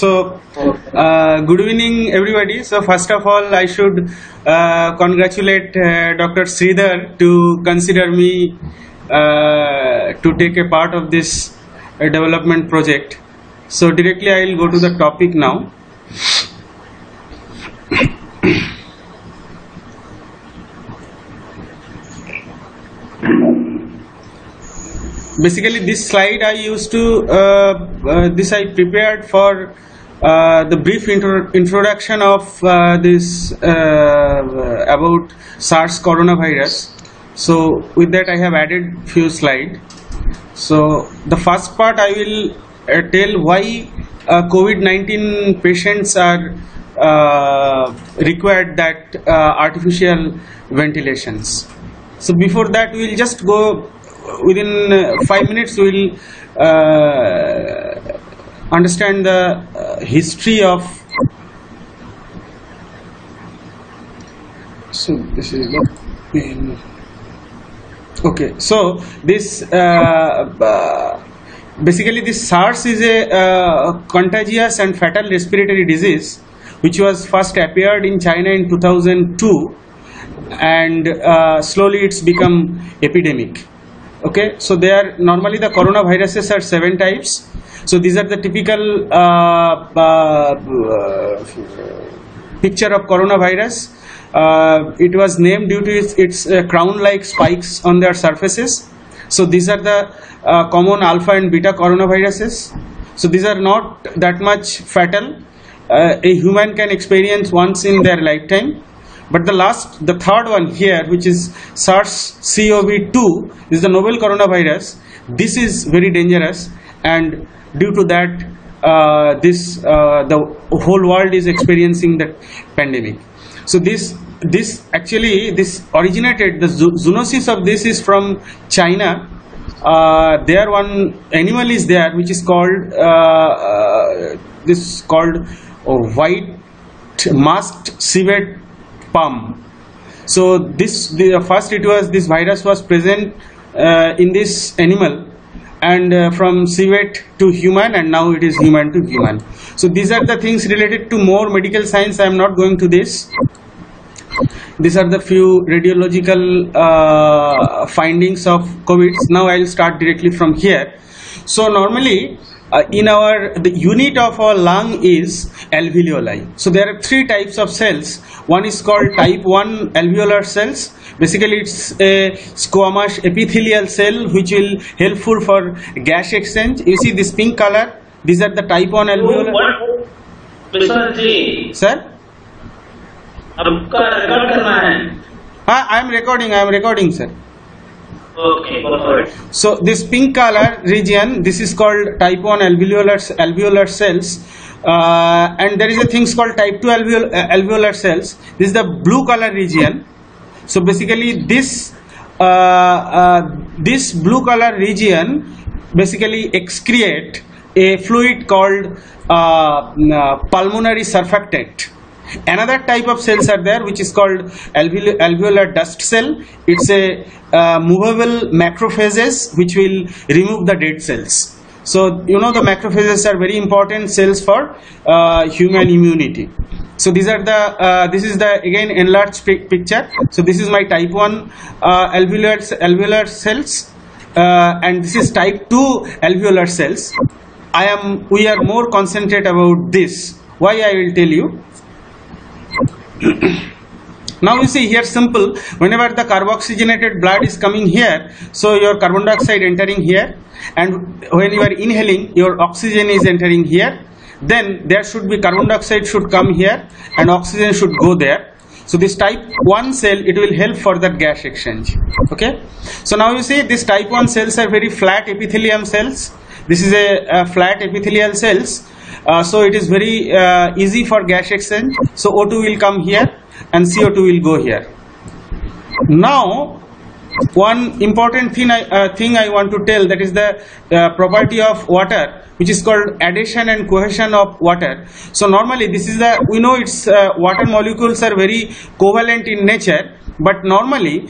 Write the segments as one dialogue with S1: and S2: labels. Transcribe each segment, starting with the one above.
S1: So, good evening, everybody. So, first of all, I should congratulate Dr. Sridhar to consider me to take a part of this development project. So, directly I will go to the topic now. Basically, this slide I used to, this I prepared for the brief introduction of this about SARS coronavirus. So with that I have added few slides. So the first part I will tell why COVID-19 patients are required that artificial ventilations. So before that we will just go within 5 minutes. We will understand the history of. So this is the okay. So this basically this SARS is a contagious and fatal respiratory disease which was first appeared in China in 2002, and slowly it's become epidemic. Okay, so there normally the coronaviruses are 7 types. So these are the typical picture of coronavirus. It was named due to its crown-like spikes on their surfaces. So these are the common alpha and beta coronaviruses. So these are not that much fatal. A human can experience once in their lifetime. But the third one here, which is SARS-CoV-2, is the novel coronavirus. This is very dangerous, and due to that, the whole world is experiencing the pandemic. So this originated, the zoonosis of this is from China. There one animal is there which is called white masked civet palm. So this virus was present in this animal, and from civet to human, and now it is human to human. So these are the things related to more medical science. I am not going to this. These are the few radiological findings of COVID. Now I will start directly from here. So normally the unit of our lung is alveoli. So there are 3 types of cells. One is called type 1 alveolar cells. Basically it's a squamous epithelial cell which will helpful for gas exchange. You see this pink color, these are the type 1 alveolar. Sir? I am recording sir.
S2: Okay, perfect.
S1: So this pink color region, this is called type 1 alveolar cells, and there is a thing called type 2 alveolar cells. This is the blue color region. So basically this this blue color region basically excrete a fluid called pulmonary surfactant. Another type of cells are there which is called alveolar dust cell. It's a movable macrophages which will remove the dead cells. So you know the macrophages are very important cells for human immunity. So these are the this is the again enlarged picture. So this is my type 1 alveolar cells, and this is type 2 alveolar cells. We are more concentrate about this. Why I will tell you. Now you see here simple, whenever the carboxygenated blood is coming here, so your carbon dioxide entering here, and when you are inhaling, your oxygen is entering here, then there should be carbon dioxide should come here and oxygen should go there. So this type 1 cell, it will help for that gas exchange. Okay. So now you see this type 1 cells are very flat epithelium cells. This is a flat epithelial cells. So it is very easy for gas exchange. So O2 will come here and CO2 will go here. Now one important thing I want to tell, that is the property of water, which is called adhesion and cohesion of water. So normally this is we know it's water molecules are very covalent in nature, but normally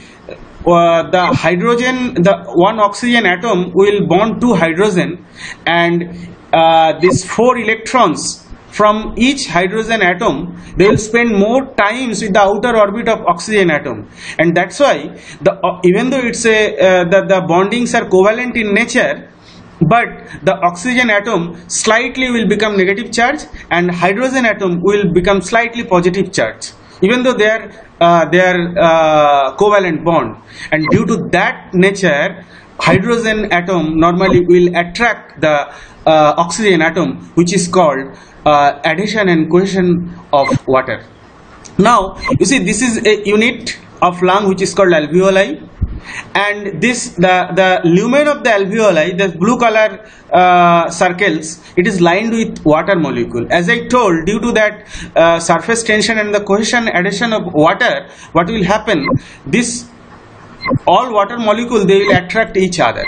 S1: the hydrogen, the one oxygen atom will bond to hydrogen, and these 4 electrons from each hydrogen atom, they will spend more times with the outer orbit of oxygen atom, and that's why even though it's the bondings are covalent in nature, but the oxygen atom slightly will become negative charge and hydrogen atom will become slightly positive charge, even though they are covalent bond. And due to that nature, hydrogen atom normally will attract the oxygen atom, which is called adhesion and cohesion of water. Now you see, this is a unit of lung which is called alveoli, and this the lumen of the alveoli, the blue color circles, it is lined with water molecule. As I told, due to that surface tension and the cohesion adhesion of water, what will happen, this all water molecule, they will attract each other.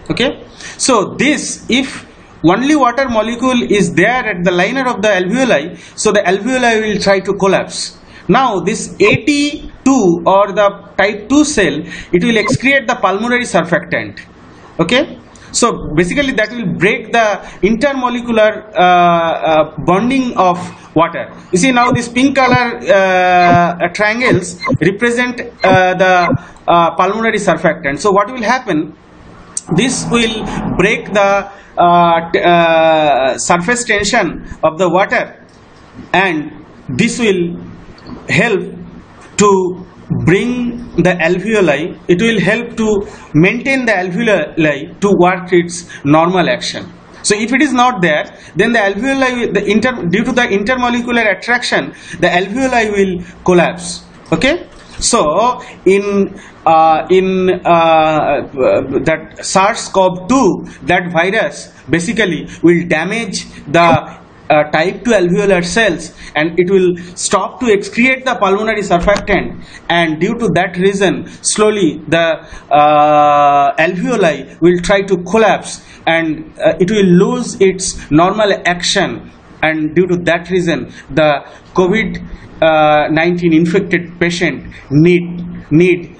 S1: Okay, so this, if only water molecule is there at the liner of the alveoli, so the alveoli will try to collapse. Now this AT2 or the type 2 cell, it will excrete the pulmonary surfactant. Okay, so basically that will break the intermolecular bonding of water. You see, now this pink color triangles represent the pulmonary surfactant. So what will happen, this will break the surface tension of the water, and this will help to bring the alveoli, it will help to maintain the alveoli to work its normal action. So if it is not there, then the alveoli, due to the intermolecular attraction, the alveoli will collapse. Okay, so in that SARS-CoV-2, that virus basically will damage the type 2 alveolar cells, and it will stop to excrete the pulmonary surfactant, and due to that reason, slowly the alveoli will try to collapse, and it will lose its normal action, and due to that reason, the COVID-19 infected patient need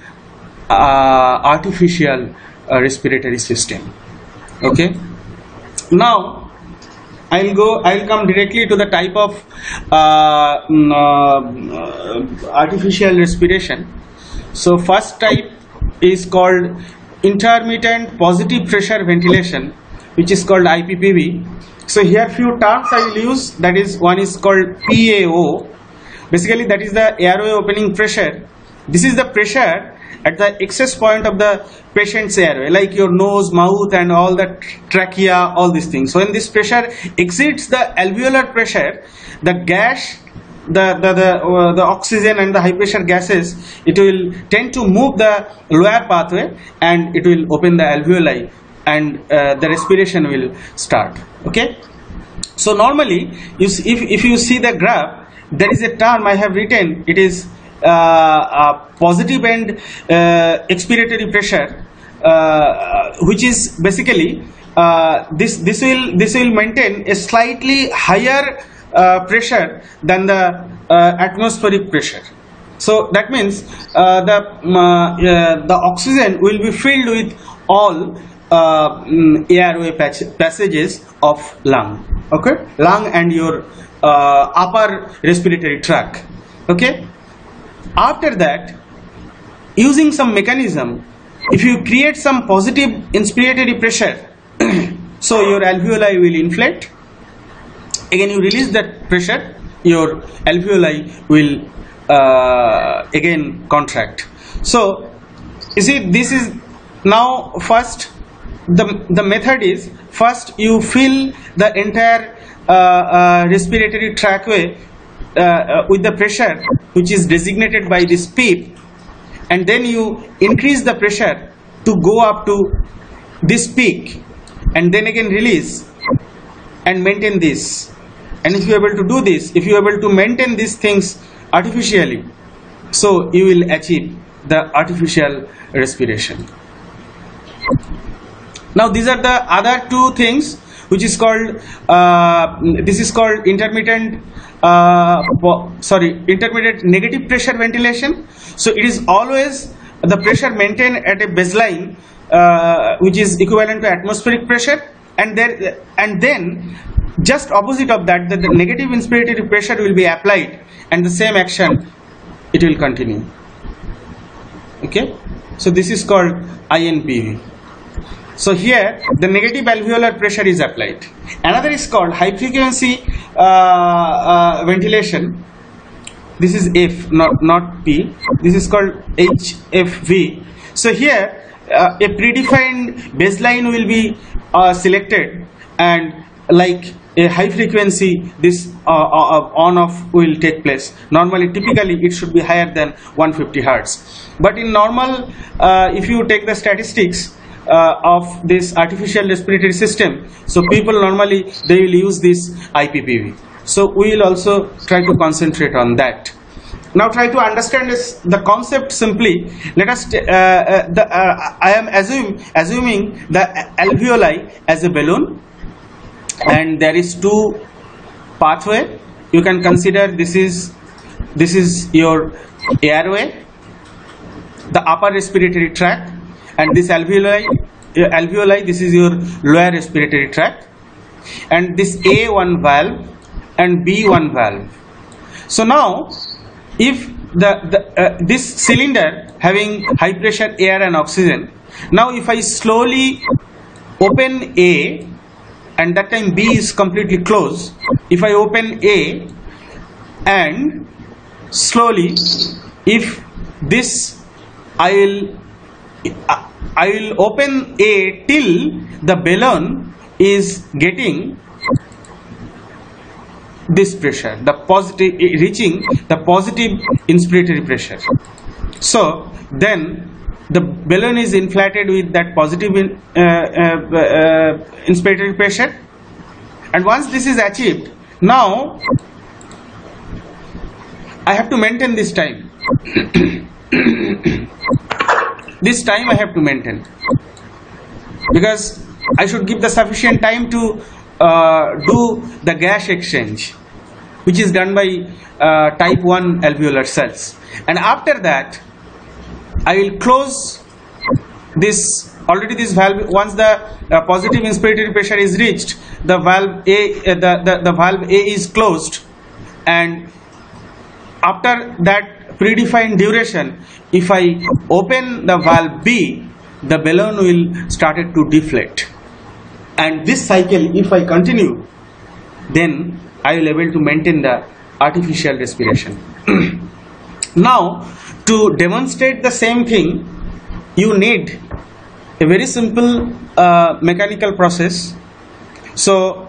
S1: artificial respiratory system. Okay, now I'll come directly to the type of artificial respiration. So first type is called intermittent positive pressure ventilation, which is called IPPV. So here few terms I will use, that is, one is called PAO. Basically that is the airway opening pressure. This is the pressure at the access point of the patient's airway, like your nose, mouth, and all the trachea, all these things. So when this pressure exceeds the alveolar pressure, the gas, the oxygen and the high pressure gases, it will tend to move the lower pathway, and it will open the alveoli, and the respiration will start. Okay, so normally if you see the graph, there is a term I have written, it is positive end expiratory pressure, which is basically this will maintain a slightly higher pressure than the atmospheric pressure. So that means the oxygen will be filled with all airway passages of lung. Okay, lung and your upper respiratory tract. Okay, after that, using some mechanism, if you create some positive inspiratory pressure, so your alveoli will inflate. Again you release that pressure, your alveoli will again contract. So you see, this is now first the method is, first you fill the entire respiratory trackway with the pressure which is designated by this PEEP, and then you increase the pressure to go up to this peak, and then again release and maintain this. And if you are able to do this, if you are able to maintain these things artificially, so you will achieve the artificial respiration. Now these are the other two things, which is called this is called intermittent intermittent negative pressure ventilation. So it is always the pressure maintained at a baseline which is equivalent to atmospheric pressure, and then just opposite of that, the negative inspiratory pressure will be applied and the same action it will continue. Okay, so this is called INPV. So here the negative alveolar pressure is applied. Another is called high frequency ventilation. This is F, not P. This is called HFV. So here a predefined baseline will be selected, and like a high frequency, this on off will take place. Normally, typically it should be higher than 150 Hertz. But in normal, if you take the statistics of this artificial respiratory system, so people normally they will use this IPPV. So we will also try to concentrate on that. Now try to understand the concept simply. Let us I am assuming the alveoli as a balloon, and there is two pathway. You can consider this is your airway, the upper respiratory tract, and this alveoli, this is your lower respiratory tract, and this A1 valve and B1 valve. So now if this cylinder having high pressure air and oxygen, now if I slowly open A, and that time B is completely closed, if I open A and slowly, if this I will open A till the balloon is getting this pressure, the positive, reaching the positive inspiratory pressure. So then the balloon is inflated with that positive inspiratory pressure, and once this is achieved, now I have to maintain this time. This time I have to maintain, because I should give the sufficient time to do the gas exchange, which is done by type 1 alveolar cells. And after that I will close this. Already this valve, once the positive inspiratory pressure is reached, the valve A, the valve A is closed, and after that predefined duration, if I open the valve B, the balloon will started to deflate. And this cycle, if I continue, then I will able to maintain the artificial respiration. Now, to demonstrate the same thing, you need a very simple mechanical process. So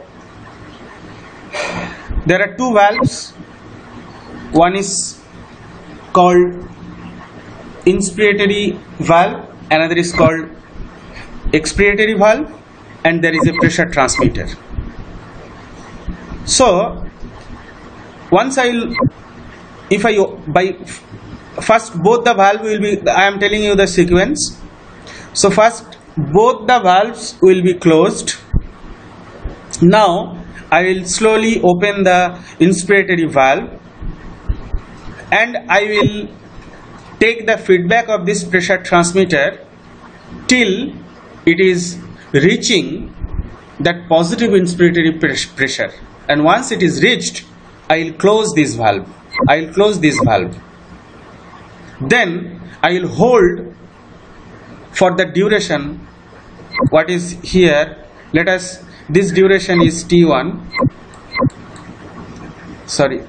S1: there are two valves. One is called inspiratory valve, another is called expiratory valve, and there is a pressure transmitter. So once first both the valve will be, I am telling you the sequence. So first both the valves will be closed. Now I will slowly open the inspiratory valve, and I will take the feedback of this pressure transmitter till it is reaching that positive inspiratory pressure, and once it is reached, I will close this valve. Then I will hold for the duration. What is here? Let us. This duration is T1. Sorry.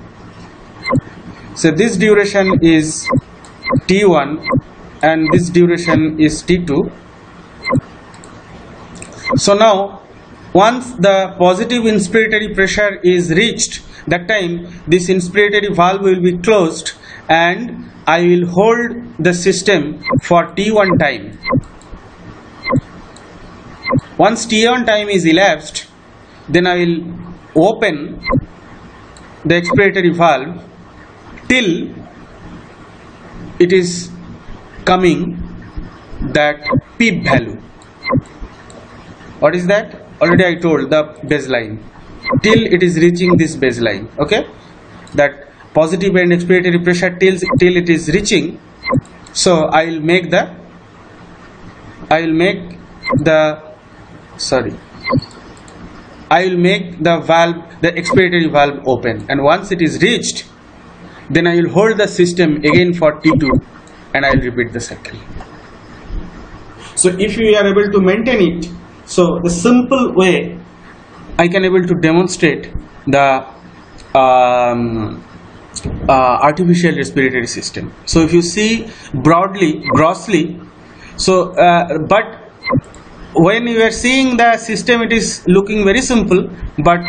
S1: So this duration is T1 and this duration is T2. So now once the positive inspiratory pressure is reached, that time this inspiratory valve will be closed, and I will hold the system for T1 time. Once T1 time is elapsed, then I will open the expiratory valve till it is coming that PEEP value. What is that? Already I told, the baseline, till it is reaching this baseline. Okay, that positive and expiratory pressure till it is reaching. So I will make the I will make the valve, the expiratory valve open, and once it is reached, then I will hold the system again for T2 and I will repeat the cycle. So if you are able to maintain it, so the simple way I can able to demonstrate the artificial respiratory system. So if you see broadly, grossly, so but when you are seeing the system, it is looking very simple, but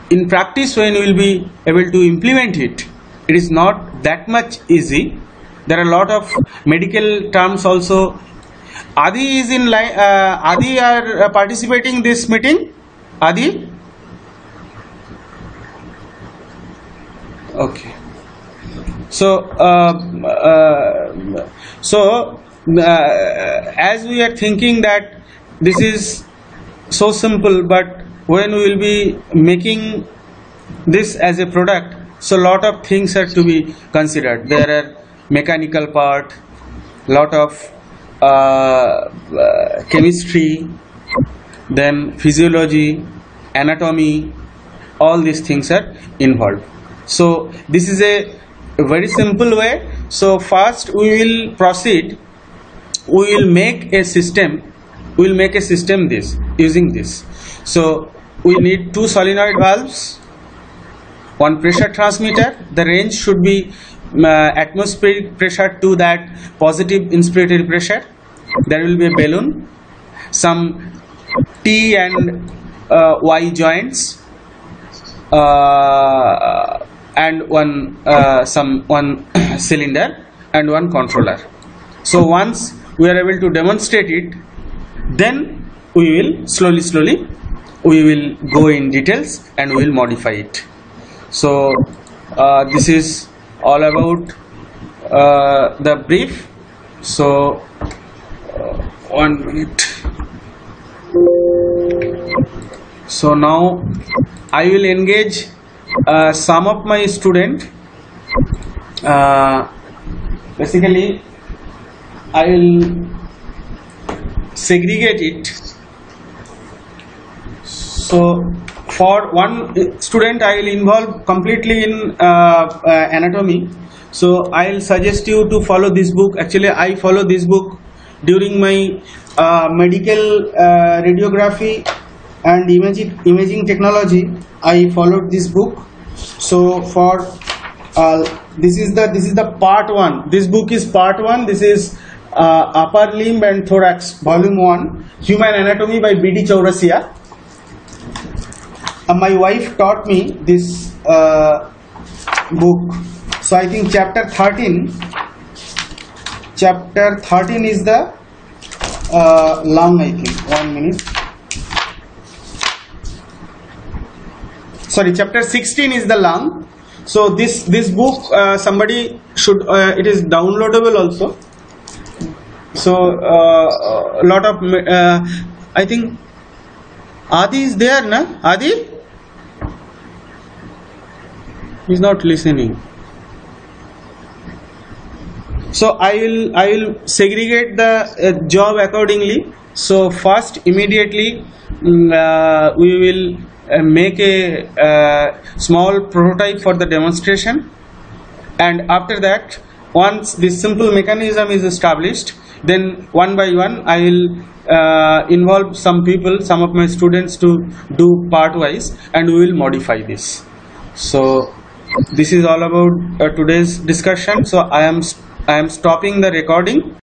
S1: in practice when you will be able to implement it, it is not that much easy. There are a lot of medical terms also. Adi is in line. Adi are participating this meeting. Adi. Okay. So as we are thinking that this is so simple, but when we will be making this as a product, so lot of things are to be considered. There are mechanical part, lot of chemistry, then physiology, anatomy, all these things are involved. So this is a very simple way. So first we will proceed, we will make a system, this using this. So we need 2 solenoid valves, 1 pressure transmitter. The range should be atmospheric pressure to that positive inspiratory pressure. There will be a balloon, some T and Y joints, and one cylinder and 1 controller. So once we are able to demonstrate it, then we will slowly we will go in details and we will modify it. So this is all about the brief. So 1 minute. So now I will engage some of my student. Basically I will segregate it. So for one student I will involve completely in anatomy. So I will suggest you to follow this book. Actually I follow this book during my medical radiography and imaging technology. I followed this book. So for this is the part 1. This book is part 1. This is upper limb and thorax, volume 1, Human Anatomy by B.D. Chaurasia. My wife taught me this book. So I think chapter 13 is the lung, I think. 1 minute. Sorry, chapter 16 is the lung. So this book somebody should, it is downloadable also. So a lot of I think Adi is there, na? Adi? He's not listening. So I will segregate the job accordingly. So first immediately we will make a small prototype for the demonstration, and after that, once this simple mechanism is established, then one by one I will involve some people, some of my students, to do part wise, and we will modify this. So this is all about today's discussion. So I am stopping the recording.